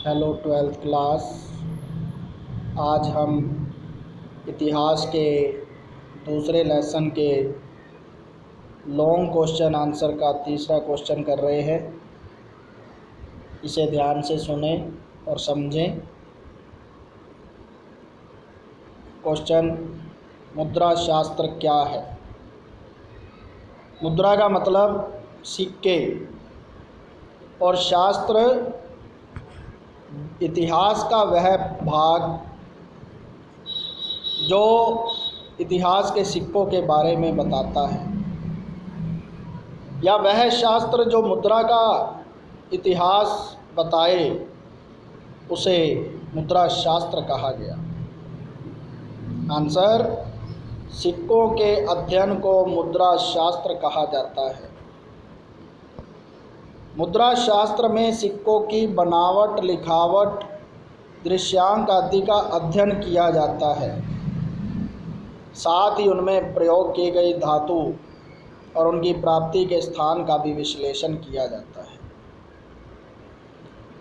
Hello twelfth class. आज हम इतिहास के दूसरे लेसन के लॉन्ग क्वेश्चन आंसर का तीसरा क्वेश्चन कर रहे हैं। इसे ध्यान से सुने और समझें। क्वेश्चन, मुद्रा शास्त्र क्या है? मुद्रा का मतलब सिक्के और शास्त्र इतिहास का वह भाग जो इतिहास के सिक्कों के बारे में बताता है, या वह शास्त्र जो मुद्रा का इतिहास बताए उसे मुद्रा शास्त्र कहा गया। आंसर, सिक्कों के अध्ययन को मुद्रा शास्त्र कहा जाता है। मुद्रा शास्त्र में सिक्कों की बनावट, लिखावट, दृश्यांक आदि का अध्ययन किया जाता है। साथ ही उनमें प्रयोग की गई धातु और उनकी प्राप्ति के स्थान का भी विश्लेषण किया जाता है।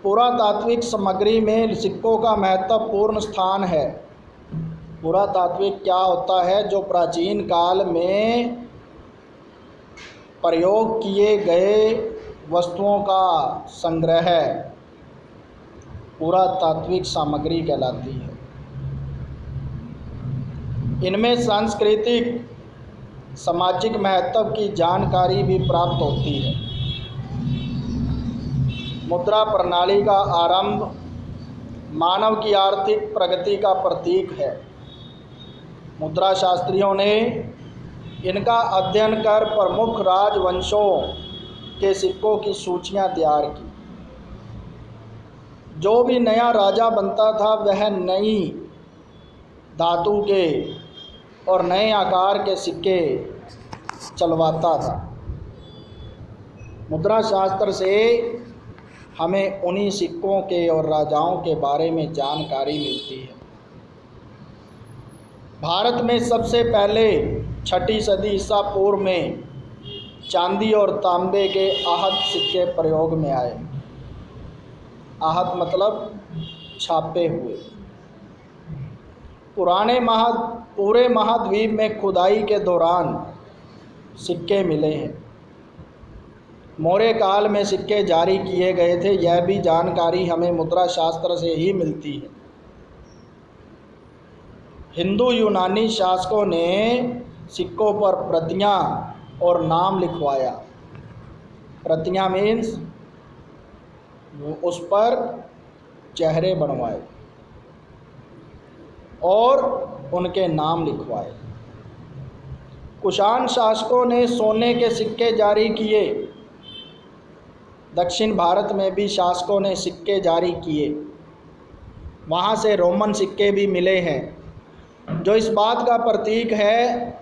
पुरातात्विक सामग्री में सिक्कों का महत्वपूर्ण स्थान है। पुरातात्विक क्या होता है? जो प्राचीन काल में प्रयोग किए गए वस्तुओं का संग्रह पुरातात्विक सामग्री कहलाती है। इनमें सांस्कृतिक, सामाजिक महत्व की जानकारी भी प्राप्त होती है। मुद्रा प्रणाली का आरंभ मानव की आर्थिक प्रगति का प्रतीक है। मुद्रा शास्त्रियों ने इनका अध्ययन कर प्रमुख राजवंशों के सिक्कों की सूचियां तैयार की। जो भी नया राजा बनता था वह नई धातु के और नए आकार के सिक्के चलवाता था। मुद्रा शास्त्र से हमें उन्हीं सिक्कों के और राजाओं के बारे में जानकारी मिलती है। भारत में सबसे पहले 6ठी सदी ईसा पूर्व में चांदी और तांबे के आहत सिक्के प्रयोग में आए। आहत मतलब छापे हुए। पूरे महाद्वीप में खुदाई के दौरान सिक्के मिले हैं। मौर्य काल में सिक्के जारी किए गए थे, यह भी जानकारी हमें मुद्रा शास्त्र से ही मिलती है। हिंदू यूनानी शासकों ने सिक्कों पर प्रतियां और नाम लिखवाया। प्रतियां मीन्स उस पर चेहरे बनवाए और उनके नाम लिखवाए। कुषाण शासकों ने सोने के सिक्के जारी किए। दक्षिण भारत में भी शासकों ने सिक्के जारी किए। वहाँ से रोमन सिक्के भी मिले हैं, जो इस बात का प्रतीक है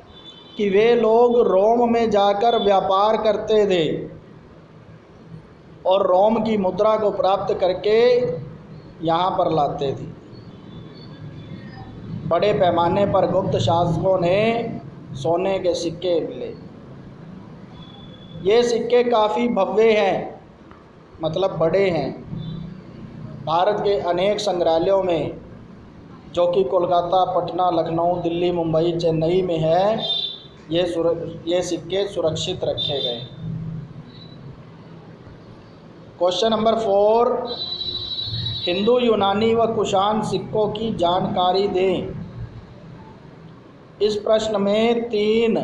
कि वे लोग रोम में जाकर व्यापार करते थे और रोम की मुद्रा को प्राप्त करके यहाँ पर लाते थे। बड़े पैमाने पर गुप्त शासकों ने सोने के सिक्के मिले। ये सिक्के काफ़ी भव्य हैं, मतलब बड़े हैं। भारत के अनेक संग्रहालयों में, जो कि कोलकाता, पटना, लखनऊ, दिल्ली, मुंबई, चेन्नई में है, ये सिक्के सुरक्षित रखे गए। क्वेश्चन नंबर 4, हिंदू, यूनानी व कुषाण सिक्कों की जानकारी दें। इस प्रश्न में 3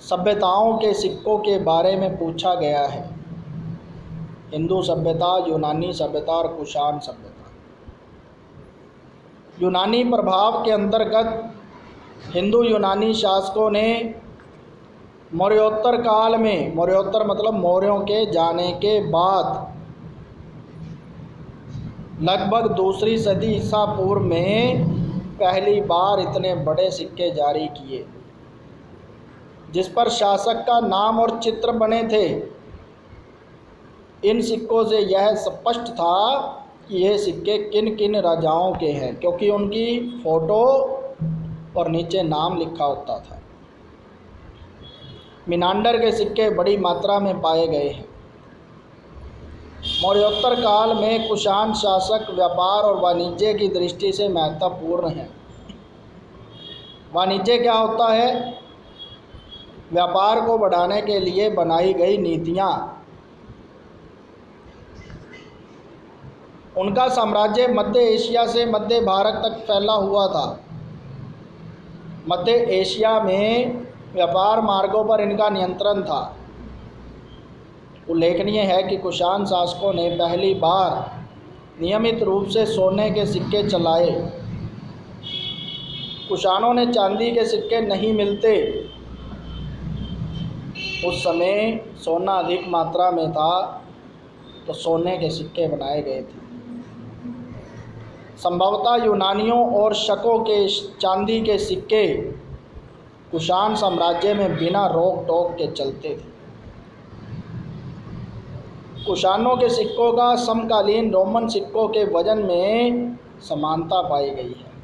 सभ्यताओं के सिक्कों के बारे में पूछा गया है। हिंदू सभ्यता, यूनानी सभ्यता और कुषाण सभ्यता। यूनानी प्रभाव के अंतर्गत हिंदू यूनानी शासकों ने मौर्योत्तर काल में, मौर्योत्तर मतलब मौर्यों के जाने के बाद, लगभग 2री सदी ईसा पूर्व में पहली बार इतने बड़े सिक्के जारी किए, जिस पर शासक का नाम और चित्र बने थे। इन सिक्कों से यह स्पष्ट था कि ये सिक्के किन किन राजाओं के हैं, क्योंकि उनकी फ़ोटो और नीचे नाम लिखा होता था। मिनांडर के सिक्के बड़ी मात्रा में पाए गए हैं। मौर्योत्तर काल में कुषाण शासक व्यापार और वाणिज्य की दृष्टि से महत्वपूर्ण हैं। वाणिज्य क्या होता है? व्यापार को बढ़ाने के लिए बनाई गई नीतियाँ। उनका साम्राज्य मध्य एशिया से मध्य भारत तक फैला हुआ था। मध्य एशिया में व्यापार मार्गों पर इनका नियंत्रण था। उल्लेखनीय है कि कुषाण शासकों ने पहली बार नियमित रूप से सोने के सिक्के चलाए। कुषाणों ने चांदी के सिक्के नहीं मिलते। उस समय सोना अधिक मात्रा में था तो सोने के सिक्के बनाए गए थे। संभवतः यूनानियों और शकों के चांदी के सिक्के कुषाण साम्राज्य में बिना रोक टोक के चलते थे। कुषाणों के सिक्कों का समकालीन रोमन सिक्कों के वजन में समानता पाई गई है।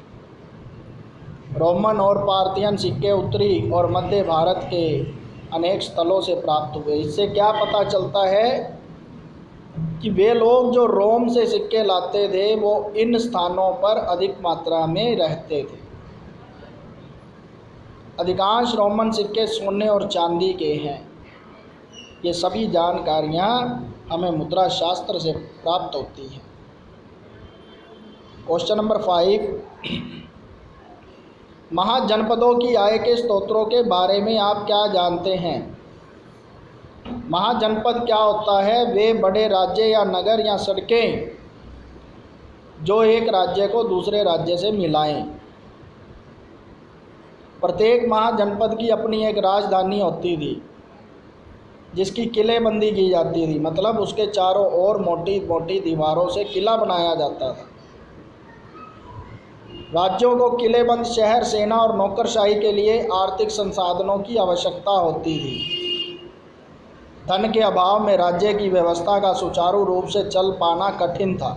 रोमन और पार्थियन सिक्के उत्तरी और मध्य भारत के अनेक स्थलों से प्राप्त हुए। इससे क्या पता चलता है कि वे लोग जो रोम से सिक्के लाते थे वो इन स्थानों पर अधिक मात्रा में रहते थे। अधिकांश रोमन सिक्के सोने और चांदी के हैं। ये सभी जानकारियाँ हमें मुद्रा शास्त्र से प्राप्त होती हैं। क्वेश्चन नंबर 5, महाजनपदों की आय के स्रोतों के बारे में आप क्या जानते हैं? महाजनपद क्या होता है? वे बड़े राज्य या नगर या सड़कें जो एक राज्य को दूसरे राज्य से मिलाएं। प्रत्येक महाजनपद की अपनी एक राजधानी होती थी जिसकी किलेबंदी की जाती थी, मतलब उसके चारों ओर मोटी मोटी दीवारों से किला बनाया जाता था। राज्यों को किलेबंद शहर, सेना और नौकरशाही के लिए आर्थिक संसाधनों की आवश्यकता होती थी। धन के अभाव में राज्य की व्यवस्था का सुचारू रूप से चल पाना कठिन था।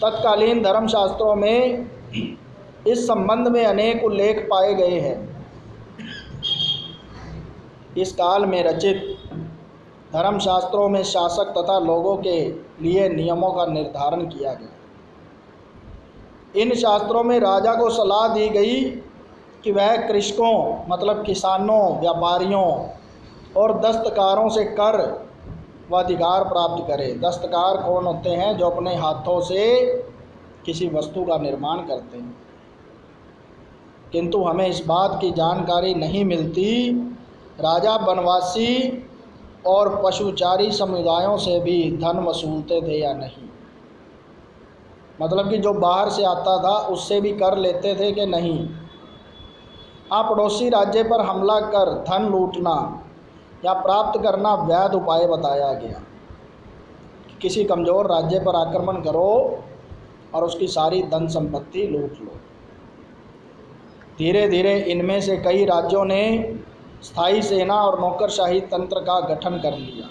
तत्कालीन धर्मशास्त्रों में इस संबंध में अनेक उल्लेख पाए गए हैं। इस काल में रचित धर्मशास्त्रों में शासक तथा लोगों के लिए नियमों का निर्धारण किया गया। इन शास्त्रों में राजा को सलाह दी गई कि वह कृषकों मतलब किसानों, व्यापारियों और दस्तकारों से कर व अधिकार प्राप्त करे। दस्तकार कौन होते हैं? जो अपने हाथों से किसी वस्तु का निर्माण करते हैं। किंतु हमें इस बात की जानकारी नहीं मिलती राजा वनवासी और पशुचारी समुदायों से भी धन वसूलते थे या नहीं। मतलब कि जो बाहर से आता था उससे भी कर लेते थे कि नहीं। हाँ, पड़ोसी राज्य पर हमला कर धन लूटना या प्राप्त करना वैध उपाय बताया गया। किसी कमज़ोर राज्य पर आक्रमण करो और उसकी सारी धन संपत्ति लूट लो। धीरे धीरे इनमें से कई राज्यों ने स्थायी सेना और नौकरशाही तंत्र का गठन कर लिया,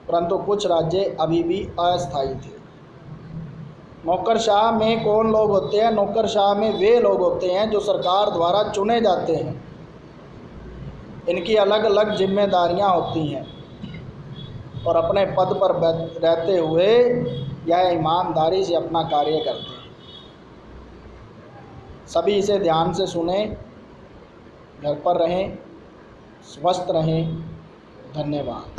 परंतु कुछ राज्य अभी भी अस्थायी थे। नौकरशाह में कौन लोग होते हैं? नौकरशाह में वे लोग होते हैं जो सरकार द्वारा चुने जाते हैं। इनकी अलग अलग जिम्मेदारियां होती हैं और अपने पद पर रहते हुए यह ईमानदारी से अपना कार्य करते हैं। सभी इसे ध्यान से सुने, घर पर रहें, स्वस्थ रहें। धन्यवाद।